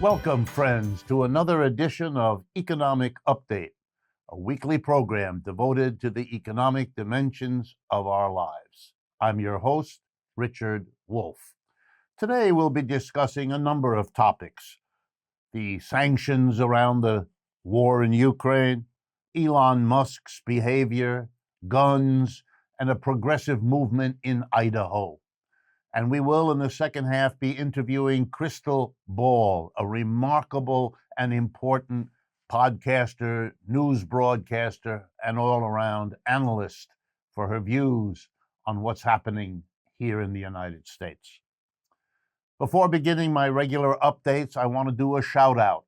Welcome, friends, to another edition of Economic Update, a weekly program devoted to the economic dimensions of our lives. I'm your host, Richard Wolff. Today, we'll be discussing a number of topics: the sanctions around the war in Ukraine, Elon Musk's behavior, guns, and a progressive movement in Idaho. And we will, in the second half, be interviewing Krystal Ball, a remarkable and important podcaster, news broadcaster, and all-around analyst, for her views on what's happening here in the United States. Before beginning my regular updates, I want to do a shout-out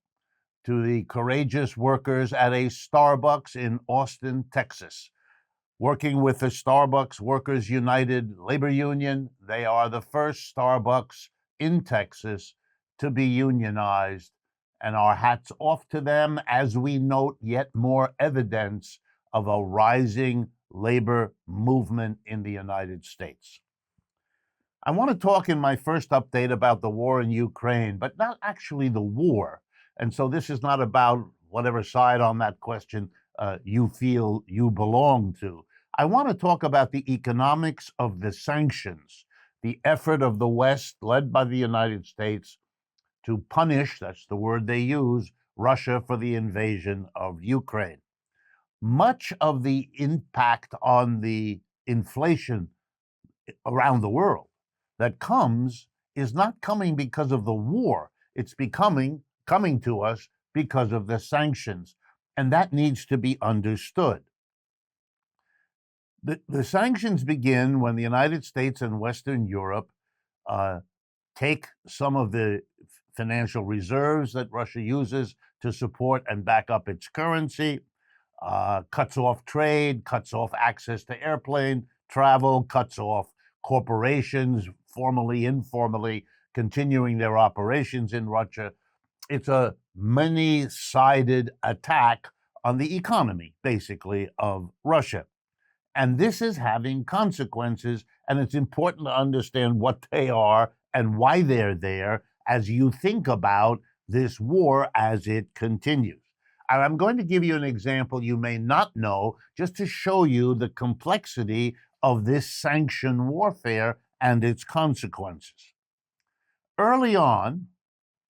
to the courageous workers at a Starbucks in Austin, Texas. Working with the Starbucks Workers United Labor Union, they are the first Starbucks in Texas to be unionized, and our hats off to them as we note yet more evidence of a rising labor movement in the United States. I want to talk in my first update about the war in Ukraine, but not actually the war. And so this is not about whatever side on that question you feel you belong to. I want to talk about the economics of the sanctions, the effort of the West, led by the United States, to punish, that's the word they use, Russia for the invasion of Ukraine. Much of the impact on the inflation around the world that comes is not coming because of the war. It's coming to us because of the sanctions, and that needs to be understood. The sanctions begin when the United States and Western Europe take some of the financial reserves that Russia uses to support and back up its currency, cuts off trade, cuts off access to airplane travel, cuts off corporations, formally, informally, continuing their operations in Russia. It's a many-sided attack on the economy, basically, of Russia. And this is having consequences, and it's important to understand what they are and why they're there as you think about this war as it continues. And I'm going to give you an example you may not know, just to show you the complexity of this sanction warfare and its consequences. Early on,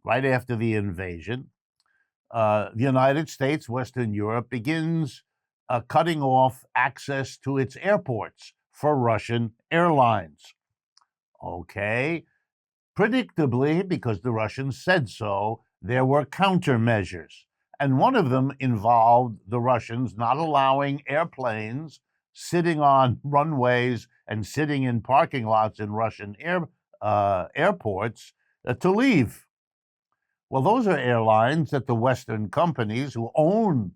right after the invasion, the United States, Western Europe, begins cutting off access to its airports for Russian airlines. Okay. Predictably, because the Russians said so, there were countermeasures. And one of them involved the Russians not allowing airplanes sitting on runways and sitting in parking lots in Russian airports to leave. Well, those are airlines that the Western companies who own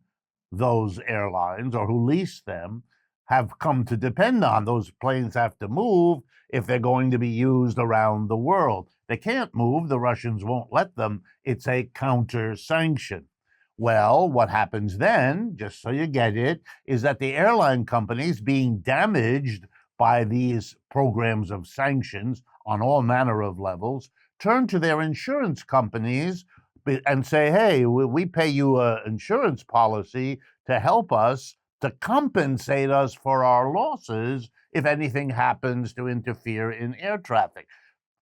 those airlines or who lease them have come to depend on. Those planes have to move if they're going to be used around the world. They can't move. The Russians won't let them. It's a counter sanction. Well, what happens then, just so you get it, is that the airline companies, being damaged by these programs of sanctions on all manner of levels, turn to their insurance companies and say, hey, we pay you an insurance policy to help us, to compensate us for our losses if anything happens to interfere in air traffic.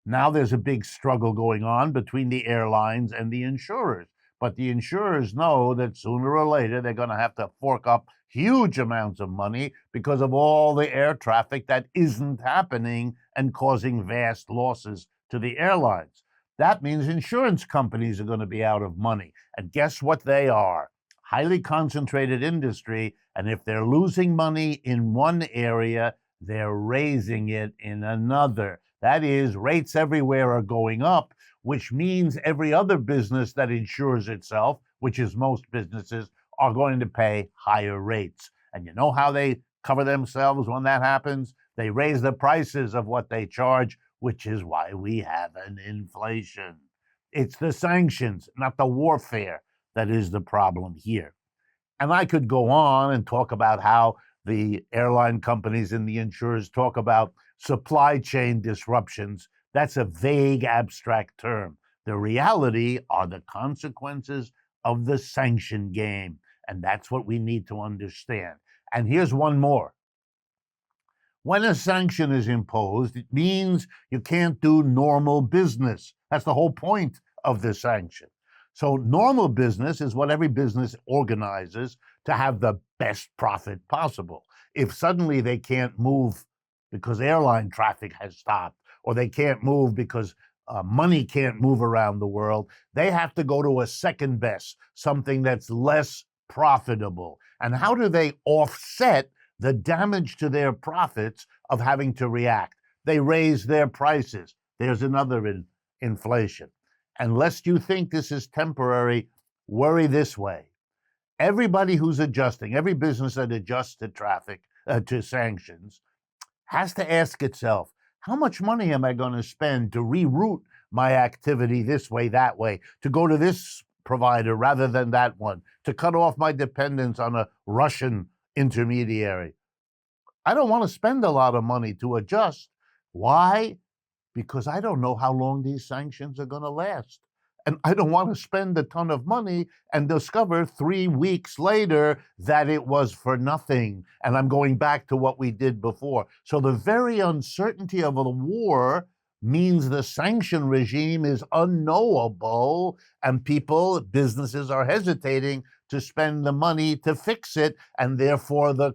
Now there's a big struggle going on between the airlines and the insurers. But the insurers know that sooner or later they're going to have to fork up huge amounts of money because of all the air traffic that isn't happening and causing vast losses to the airlines. That means insurance companies are going to be out of money. And guess what they are? Highly concentrated industry. And if they're losing money in one area, they're raising it in another. That is, rates everywhere are going up, which means every other business that insures itself, which is most businesses, are going to pay higher rates. And you know how they cover themselves when that happens? They raise the prices of what they charge, which is why we have an inflation. It's the sanctions, not the warfare, that is the problem here. And I could go on and talk about how the airline companies and the insurers talk about supply chain disruptions. That's a vague, abstract term. The reality are the consequences of the sanction game. And that's what we need to understand. And here's one more. When a sanction is imposed, it means you can't do normal business. That's the whole point of the sanction. So normal business is what every business organizes to have the best profit possible. If suddenly they can't move because airline traffic has stopped, or they can't move because money can't move around the world, they have to go to a second best, something that's less profitable. And how do they offset the damage to their profits of having to react? They raise their prices. There's another inflation. And lest you think this is temporary, worry this way. Everybody who's adjusting, every business that adjusts to to sanctions, has to ask itself, how much money am I going to spend to reroute my activity this way, that way, to go to this provider rather than that one, to cut off my dependence on a Russian intermediary? I don't want to spend a lot of money to adjust. Why? Because I don't know how long these sanctions are going to last. And I don't want to spend a ton of money and discover 3 weeks later that it was for nothing. And I'm going back to what we did before. So the very uncertainty of a war means the sanction regime is unknowable, and businesses are hesitating to spend the money to fix it. And therefore, the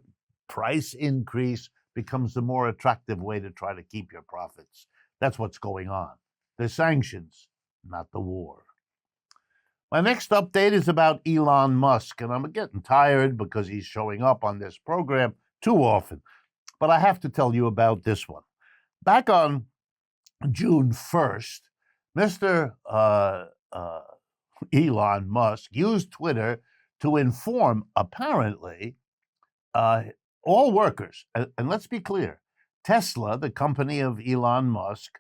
price increase becomes the more attractive way to try to keep your profits. That's what's going on. The sanctions, not the war. My next update is about Elon Musk, and I'm getting tired because he's showing up on this program too often. But I have to tell you about this one. Back on June 1st, Mr. Elon Musk used Twitter to inform, apparently, all workers, and let's be clear, Tesla, the company of Elon Musk,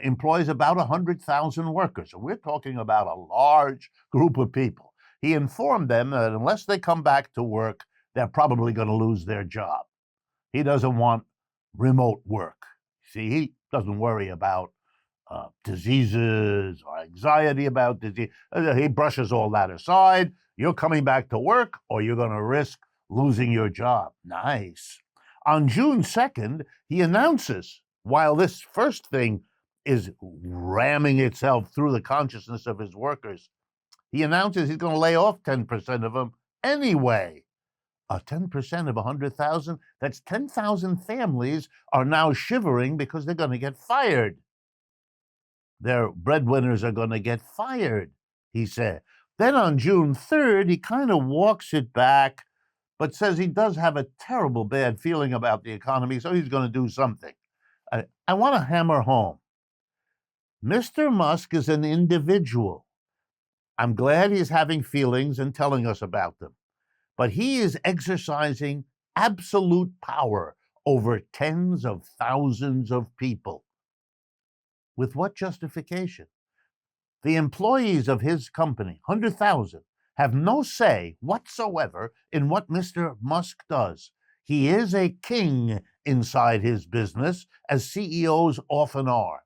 employs about 100,000 workers. So we're talking about a large group of people. He informed them that unless they come back to work, they're probably going to lose their job. He doesn't want remote work. See, he doesn't worry about diseases or anxiety about disease. He brushes all that aside. You're coming back to work or you're going to risk losing your job. Nice. On June 2nd, he announces, while this first thing is ramming itself through the consciousness of his workers, he announces he's going to lay off 10% of them anyway. 10% of 100,000, that's 10,000 families are now shivering because they're going to get fired. Their breadwinners are going to get fired, he said. Then on June 3rd, he kind of walks it back, but says he does have a terrible bad feeling about the economy, so he's going to do something. I want to hammer home. Mr. Musk is an individual. I'm glad he's having feelings and telling us about them. But he is exercising absolute power over tens of thousands of people. With what justification? The employees of his company, 100,000, have no say whatsoever in what Mr. Musk does. He is a king inside his business, as CEOs often are.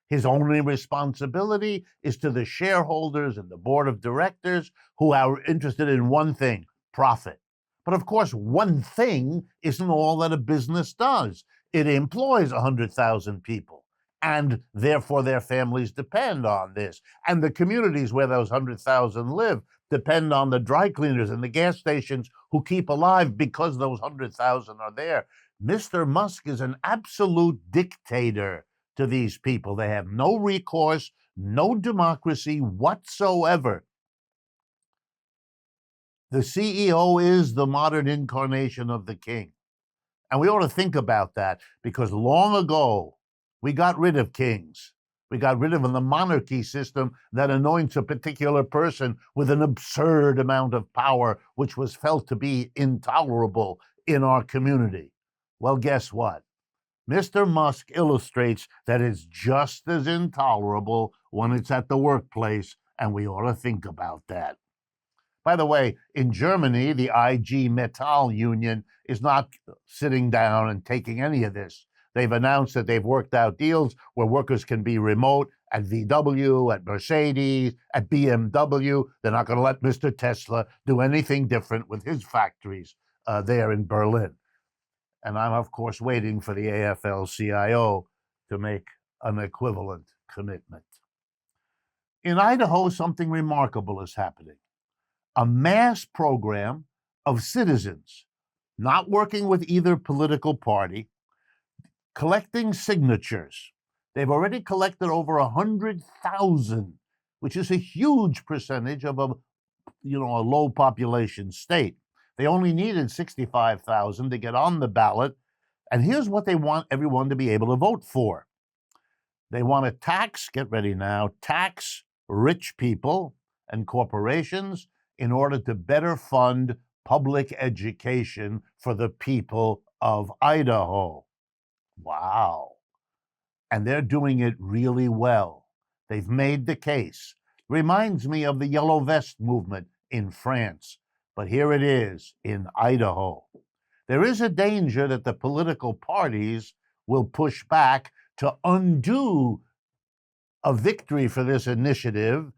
His only responsibility is to the shareholders and the board of directors who are interested in one thing, profit. But of course, one thing isn't all that a business does. It employs 100,000 people, and therefore their families depend on this. And the communities where those 100,000 live depend on the dry cleaners and the gas stations who keep alive because those 100,000 are there. Mr. Musk is an absolute dictator to these people. They have no recourse, no democracy whatsoever. The CEO is the modern incarnation of the king. And we ought to think about that, because long ago, we got rid of kings. We got rid of the monarchy system that anoints a particular person with an absurd amount of power, which was felt to be intolerable in our community. Well, guess what? Mr. Musk illustrates that it's just as intolerable when it's at the workplace, and we ought to think about that. By the way, in Germany, the IG Metall union is not sitting down and taking any of this. They've announced that they've worked out deals where workers can be remote at VW, at Mercedes, at BMW. They're not going to let Mr. Tesla do anything different with his factories there in Berlin. And I'm, of course, waiting for the AFL-CIO to make an equivalent commitment. In Idaho, something remarkable is happening. A mass program of citizens, not working with either political party, collecting signatures. They've already collected over 100,000, which is a huge percentage of a low population state. They only needed 65,000 to get on the ballot. And here's what they want everyone to be able to vote for. They want to tax, get ready now, tax rich people and corporations in order to better fund public education for the people of Idaho. Wow. And they're doing it really well. They've made the case. Reminds me of the Yellow Vest movement in France, but here it is in Idaho. There is a danger that the political parties will push back to undo a victory for this initiative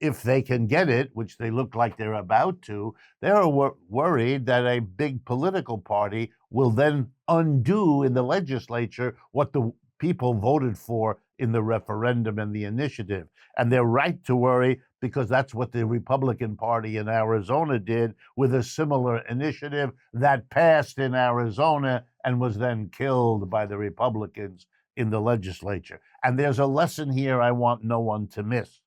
if they can get it, which they look like they're about to. They're worried that a big political party will then undo in the legislature what the people voted for in the referendum and the initiative. And they're right to worry, because that's what the Republican Party in Arizona did with a similar initiative that passed in Arizona and was then killed by the Republicans in the legislature. And there's a lesson here I want no one to miss.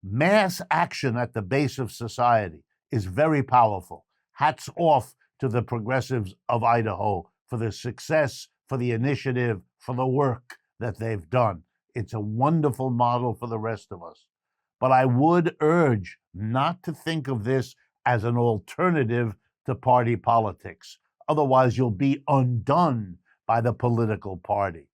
Mass action at the base of society is very powerful. Hats off to the progressives of Idaho for the success, for the initiative, for the work that they've done. It's a wonderful model for the rest of us. But I would urge not to think of this as an alternative to party politics. Otherwise, you'll be undone by the political party.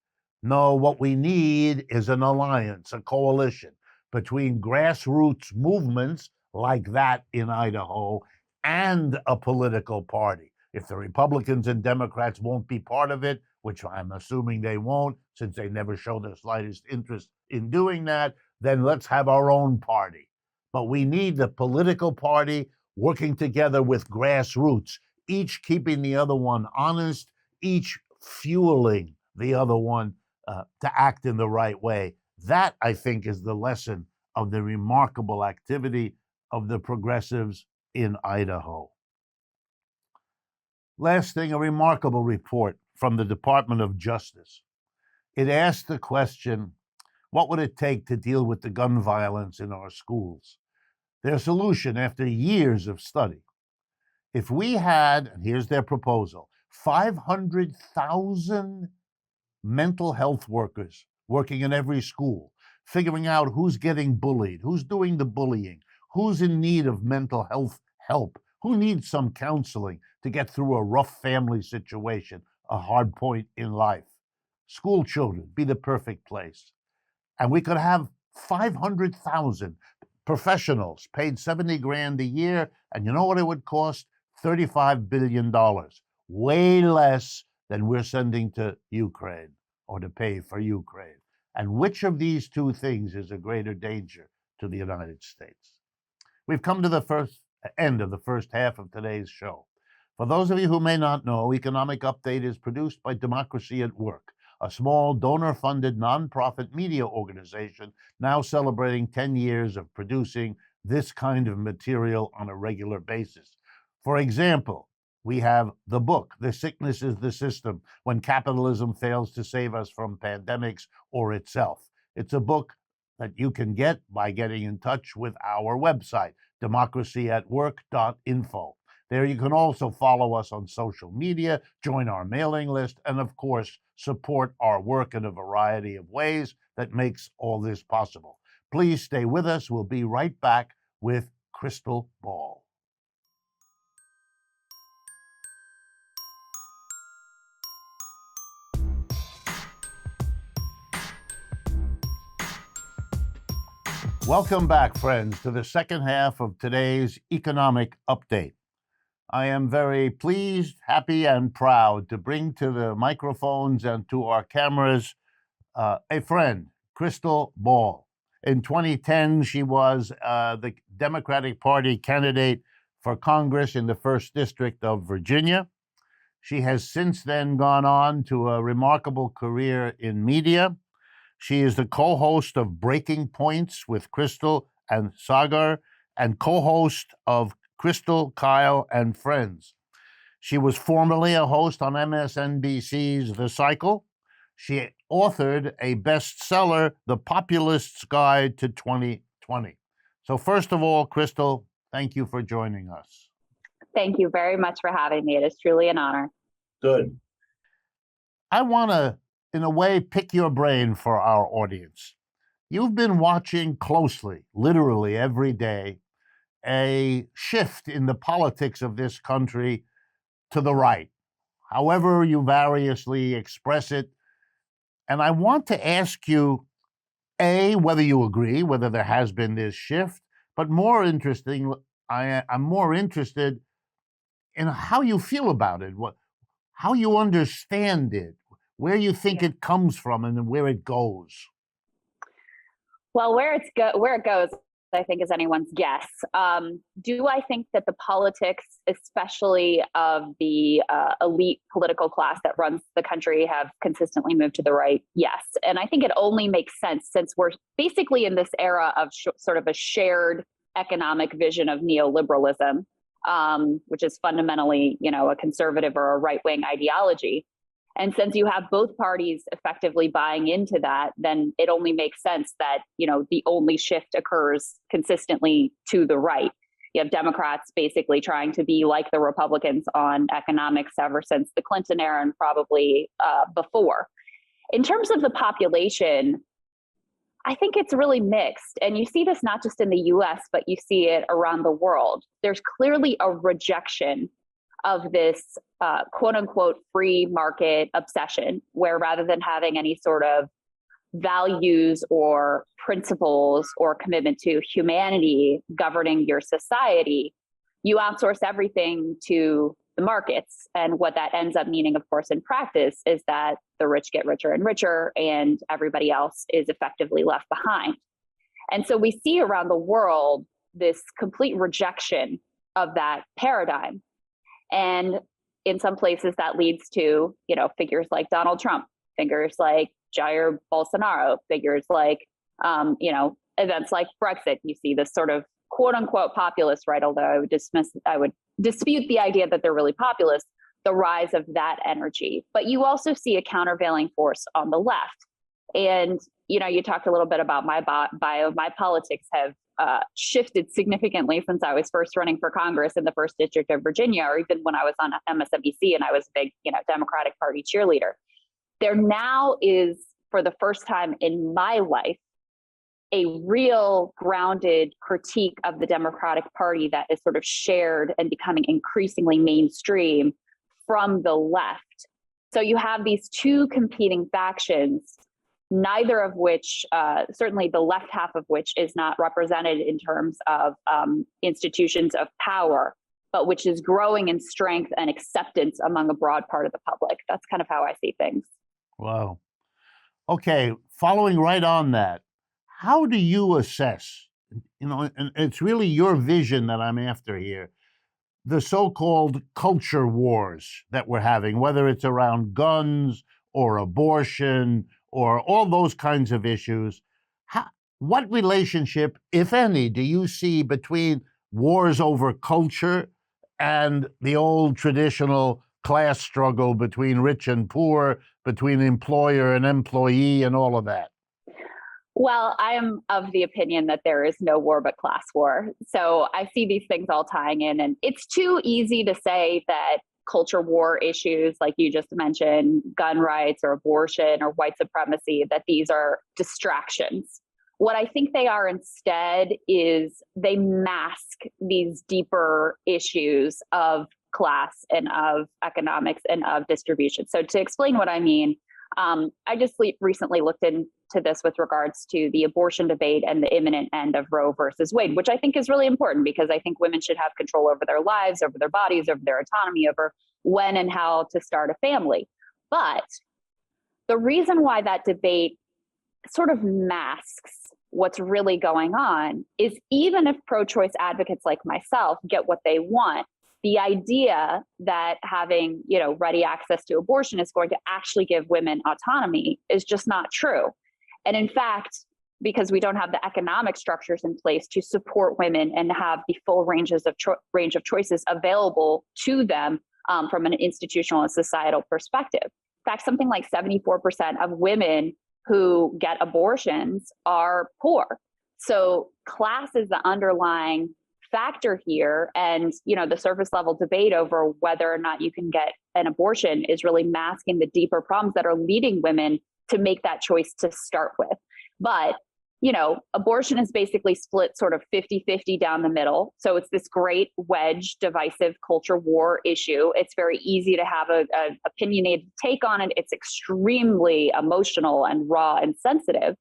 No, what we need is an alliance, a coalition between grassroots movements like that in Idaho and a political party. If the Republicans and Democrats won't be part of it, which I'm assuming they won't, since they never show the slightest interest in doing that, then let's have our own party. But we need the political party working together with grassroots, each keeping the other one honest, each fueling the other one to act in the right way. That, I think, is the lesson of the remarkable activity of the progressives in Idaho. Last thing, a remarkable report from the Department of Justice. It asked the question, what would it take to deal with the gun violence in our schools? Their solution, after years of study, if we had, and here's their proposal, 500,000 mental health workers working in every school, figuring out who's getting bullied, who's doing the bullying, who's in need of mental health help, who needs some counseling to get through a rough family situation, a hard point in life. School children be the perfect place. And we could have 500,000 professionals paid 70 grand a year, and you know what it would cost? $35 billion, way less than we're sending to Ukraine or to pay for Ukraine. And which of these two things is a greater danger to the United States? We've come to the end of the first half of today's show. For those of you who may not know, Economic Update is produced by Democracy at Work, a small donor-funded nonprofit media organization now celebrating 10 years of producing this kind of material on a regular basis. For example, we have the book, The Sickness is the System, When Capitalism Fails to Save Us from Pandemics or Itself. It's a book that you can get by getting in touch with our website, democracyatwork.info. There you can also follow us on social media, join our mailing list, and of course, support our work in a variety of ways that makes all this possible. Please stay with us. We'll be right back with Krystal Ball. Welcome back, friends, to the second half of today's Economic Update. I am very pleased, happy, and proud to bring to the microphones and to our cameras a friend, Krystal Ball. In 2010, she was the Democratic Party candidate for Congress in the 1st District of Virginia. She has since then gone on to a remarkable career in media. She is the co-host of Breaking Points with Krystal and Saagar and co-host of Krystal Kyle and Friends. She was formerly a host on MSNBC's The Cycle. She authored a bestseller, The Populist's Guide to 2020. So first of all, Krystal, thank you for joining us. Thank you very much for having me. It is truly an honor. Good. I want to, in a way, pick your brain for our audience. You've been watching closely, literally every day, a shift in the politics of this country to the right, however you variously express it. And I want to ask you, A, whether you agree, whether there has been this shift, but more interesting, I'm more interested in how you feel about it, how you understand it, where you think it comes from and where it goes. Well, where it goes, I think, is anyone's guess. Do I think that the politics, especially of the elite political class that runs the country, have consistently moved to the right? Yes. And I think it only makes sense since we're basically in this era of sort of a shared economic vision of neoliberalism, which is fundamentally, a conservative or a right-wing ideology. And since you have both parties effectively buying into that, then it only makes sense that, the only shift occurs consistently to the right. You have Democrats basically trying to be like the Republicans on economics ever since the Clinton era and probably before. In terms of the population, I think it's really mixed. And you see this not just in the US, but you see it around the world. There's clearly a rejection of this quote unquote free market obsession, where rather than having any sort of values or principles or commitment to humanity governing your society, you outsource everything to the markets. And what that ends up meaning, of course, in practice is that the rich get richer and richer and everybody else is effectively left behind. And so we see around the world this complete rejection of that paradigm. And in some places that leads to, figures like Donald Trump, figures like Jair Bolsonaro, figures like, events like Brexit. You see this sort of quote unquote populist, right? Although I would dispute the idea that they're really populist, the rise of that energy. But you also see a countervailing force on the left. And, you talked a little bit about my bio. My politics have shifted significantly since I was first running for Congress in the 1st District of Virginia, or even when I was on MSNBC and I was a big, Democratic Party cheerleader. There now is, for the first time in my life, a real grounded critique of the Democratic Party that is sort of shared and becoming increasingly mainstream from the left. So you have these two competing factions, neither of which, certainly the left half of which, is not represented in terms of institutions of power, but which is growing in strength and acceptance among a broad part of the public. That's kind of how I see things. Wow. Okay, following right on that, how do you assess, and it's really your vision that I'm after here, the so-called culture wars that we're having, whether it's around guns or abortion or all those kinds of issues? What relationship, if any, do you see between wars over culture and the old traditional class struggle between rich and poor, between employer and employee and all of that? Well, I am of the opinion that there is no war but class war. So I see these things all tying in, and it's too easy to say that culture war issues, like you just mentioned, gun rights or abortion or white supremacy, that these are distractions. What I think they are instead is they mask these deeper issues of class and of economics and of distribution. So to explain what I mean, I just recently looked into this with regards to the abortion debate and the imminent end of Roe versus Wade, which I think is really important because I think women should have control over their lives, over their bodies, over their autonomy, over when and how to start a family. But the reason why that debate sort of masks what's really going on is even if pro-choice advocates like myself get what they want, the idea that having, ready access to abortion is going to actually give women autonomy is just not true. And in fact, because we don't have the economic structures in place to support women and have the full range of choices available to them from an institutional and societal perspective. In fact, something like 74% of women who get abortions are poor. So class is the underlying factor here. And, the surface level debate over whether or not you can get an abortion is really masking the deeper problems that are leading women to make that choice to start with. But abortion is basically split sort of 50-50 down the middle. So it's this great wedge, divisive culture war issue. It's very easy to have an opinionated take on it. It's extremely emotional and raw and sensitive.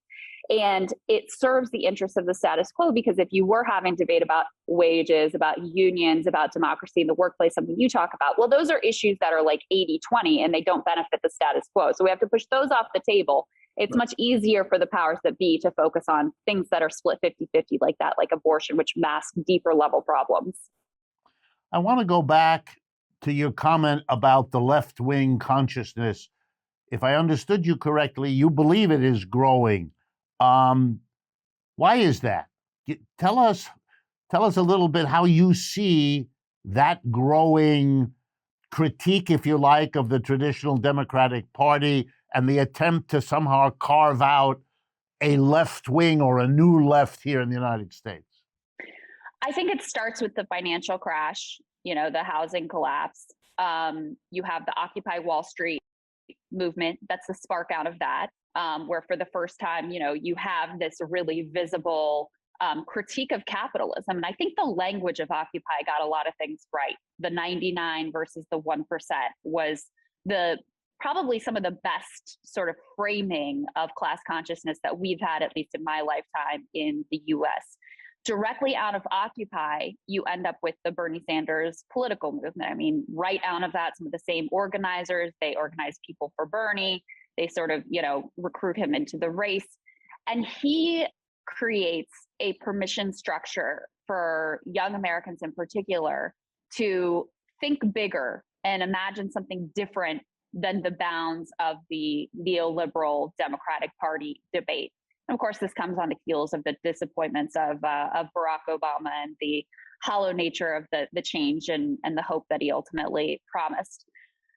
And it serves the interests of the status quo, because if you were having debate about wages, about unions, about democracy in the workplace, something you talk about, well, those are issues that are like 80-20 and they don't benefit the status quo. So we have to push those off the table. It's much easier for the powers that be to focus on things that are split 50-50 like that, like abortion, which mask deeper level problems. I want to go back to your comment about the left-wing consciousness. If I understood you correctly, you believe it is growing. Why is that? Tell us a little bit how you see that growing critique, if you like, of the traditional Democratic Party and the attempt to somehow carve out a left wing or a new left here in the United States. I think it starts with the financial crash, the housing collapse. You have the Occupy Wall Street movement. That's the spark out of that, where for the first time, you have this really visible critique of capitalism. And I think the language of Occupy got a lot of things right. The 99 versus the 1% was probably some of the best sort of framing of class consciousness that we've had, at least in my lifetime in the US. Directly out of Occupy, you end up with the Bernie Sanders political movement. I mean, right out of that, some of the same organizers, they organize people for Bernie. They sort of, recruit him into the race. And he creates a permission structure for young Americans in particular to think bigger and imagine something different than the bounds of the neoliberal Democratic Party debate. And of course, this comes on the heels of the disappointments of Barack Obama and the hollow nature of the change and the hope that he ultimately promised.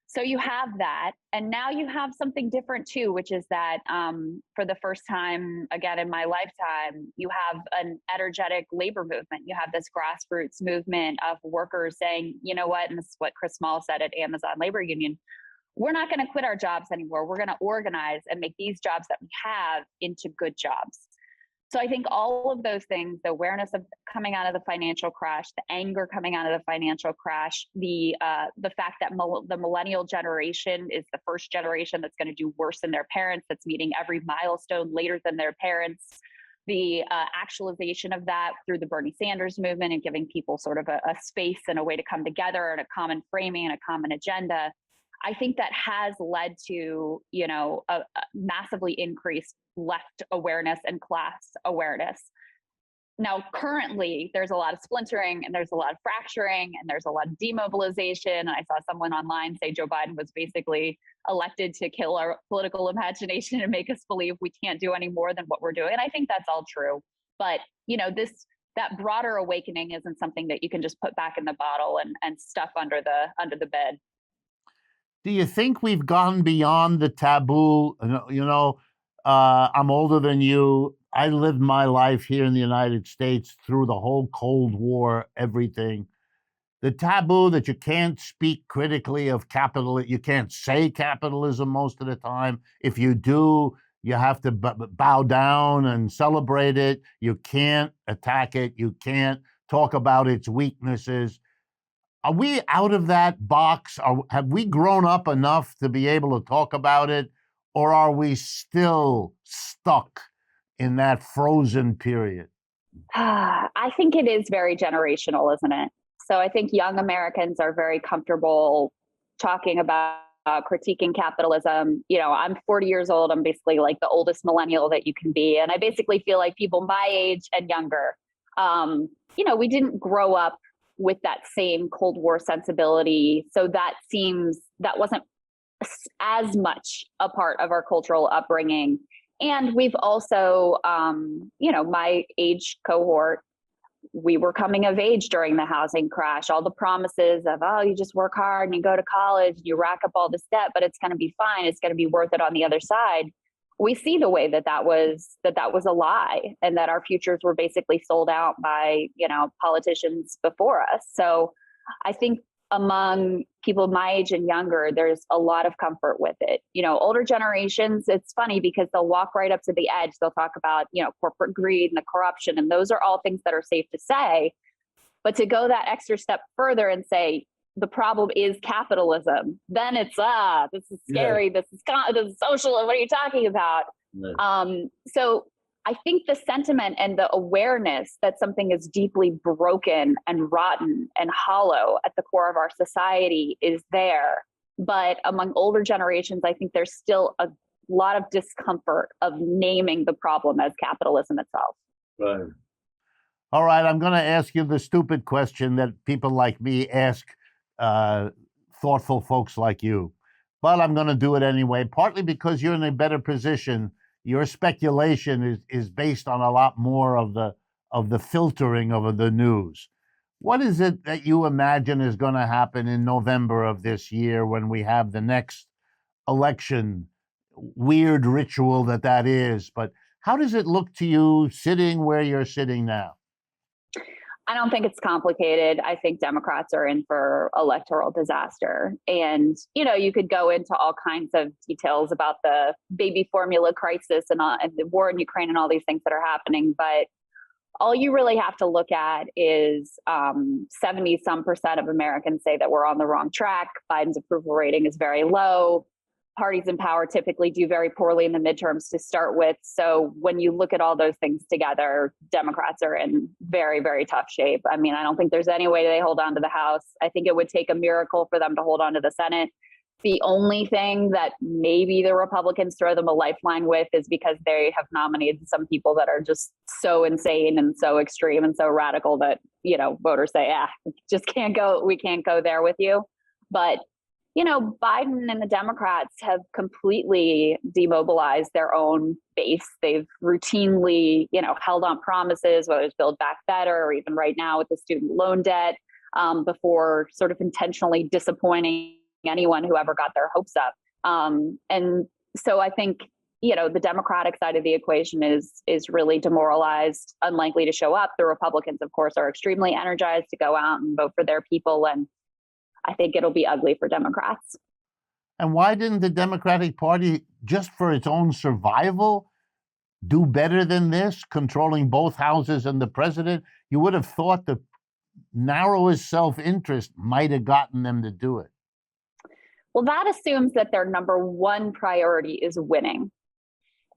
So you have that. And now you have something different too, which is that for the first time, again, in my lifetime, you have an energetic labor movement. You have this grassroots movement of workers saying, you know what, and this is what Chris Small said at Amazon Labor Union, we're not going to quit our jobs anymore. We're going to organize and make these jobs that we have into good jobs. So I think all of those things, the awareness of coming out of the financial crash, the anger coming out of the financial crash, the fact that the millennial generation is the first generation that's going to do worse than their parents, that's meeting every milestone later than their parents, the actualization of that through the Bernie Sanders movement and giving people sort of a space and a way to come together and a common framing and a common agenda. I think that has led to, a massively increased left awareness and class awareness. Now, currently, there's a lot of splintering and there's a lot of fracturing and there's a lot of demobilization. And I saw someone online say Joe Biden was basically elected to kill our political imagination and make us believe we can't do any more than what we're doing. And I think that's all true. But, that broader awakening isn't something that you can just put back in the bottle and stuff under the bed. Do you think we've gone beyond the taboo? I'm older than you. I lived my life here in the United States through the whole Cold War, everything. The taboo that you can't speak critically of capitalism, you can't say capitalism most of the time. If you do, you have to bow down and celebrate it. You can't attack it. You can't talk about its weaknesses. Are we out of that box? Have we grown up enough to be able to talk about it? Or are we still stuck in that frozen period? I think it is very generational, isn't it? So I think young Americans are very comfortable talking about critiquing capitalism. I'm 40 years old. I'm basically like the oldest millennial that you can be. And I basically feel like people my age and younger, we didn't grow up with that same Cold War sensibility. So that wasn't as much a part of our cultural upbringing. And we've also, my age cohort, we were coming of age during the housing crash. All the promises of, oh, you just work hard and you go to college and you rack up all this debt, but it's going to be fine. It's going to be worth it on the other side. We see the way that was a lie, and that our futures were basically sold out by, politicians before us. So I think among people my age and younger, there's a lot of comfort with it. Older generations, it's funny because they'll walk right up to the edge. They'll talk about, corporate greed and the corruption. And those are all things that are safe to say. But to go that extra step further and say, the problem is capitalism, then it's, this is scary. Yeah. This is social. What are you talking about? Yeah. So I think the sentiment and the awareness that something is deeply broken and rotten and hollow at the core of our society is there. But among older generations, I think there's still a lot of discomfort of naming the problem as capitalism itself. Right. All right, I'm going to ask you the stupid question that people like me ask thoughtful folks like you. But I'm going to do it anyway, partly because you're in a better position. Your speculation is based on a lot more of the filtering of the news. What is it that you imagine is going to happen in November of this year when we have the next election? Weird ritual that is, but how does it look to you sitting where you're sitting now? I don't think it's complicated. I think Democrats are in for electoral disaster. And, you could go into all kinds of details about the baby formula crisis and the war in Ukraine and all these things that are happening. But all you really have to look at is 70% of Americans say that we're on the wrong track. Biden's approval rating is very low. Parties in power typically do very poorly in the midterms to start with. So when you look at all those things together, Democrats are in very, very tough shape. I mean, I don't think there's any way they hold on to the House. I think it would take a miracle for them to hold on to the Senate. The only thing that maybe the Republicans throw them a lifeline with is because they have nominated some people that are just so insane and so extreme and so radical that, voters say, just can't go. We can't go there with you. But Biden and the Democrats have completely demobilized their own base. They've routinely, held on promises, whether it's Build Back Better or even right now with the student loan debt, before sort of intentionally disappointing anyone who ever got their hopes up. And so I think, the Democratic side of the equation is really demoralized, unlikely to show up. The Republicans, of course, are extremely energized to go out and vote for their people. And I think it'll be ugly for Democrats. And why didn't the Democratic Party, just for its own survival, do better than this, controlling both houses and the president? You would have thought the narrowest self-interest might have gotten them to do it. Well, that assumes that their number one priority is winning.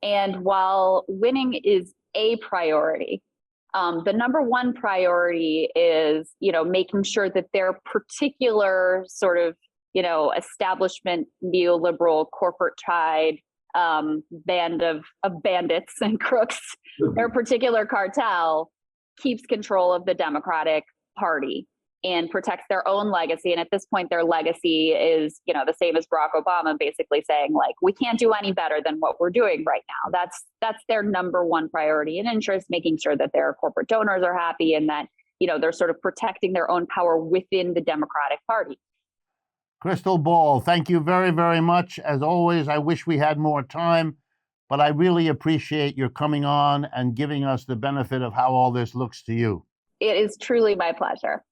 And while winning is a priority, the number one priority is, making sure that their particular sort of, establishment, neoliberal, corporate-tied band of bandits and crooks, their particular cartel keeps control of the Democratic Party and protects their own legacy. And at this point, their legacy is, the same as Barack Obama, basically saying, like, we can't do any better than what we're doing right now. That's their number one priority and interest, making sure that their corporate donors are happy and that, they're sort of protecting their own power within the Democratic Party. Krystal Ball, thank you very, very much. As always, I wish we had more time, but I really appreciate your coming on and giving us the benefit of how all this looks to you. It is truly my pleasure.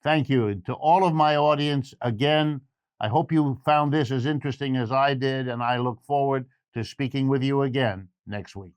Thank you. And to all of my audience, again, I hope you found this as interesting as I did, and I look forward to speaking with you again next week.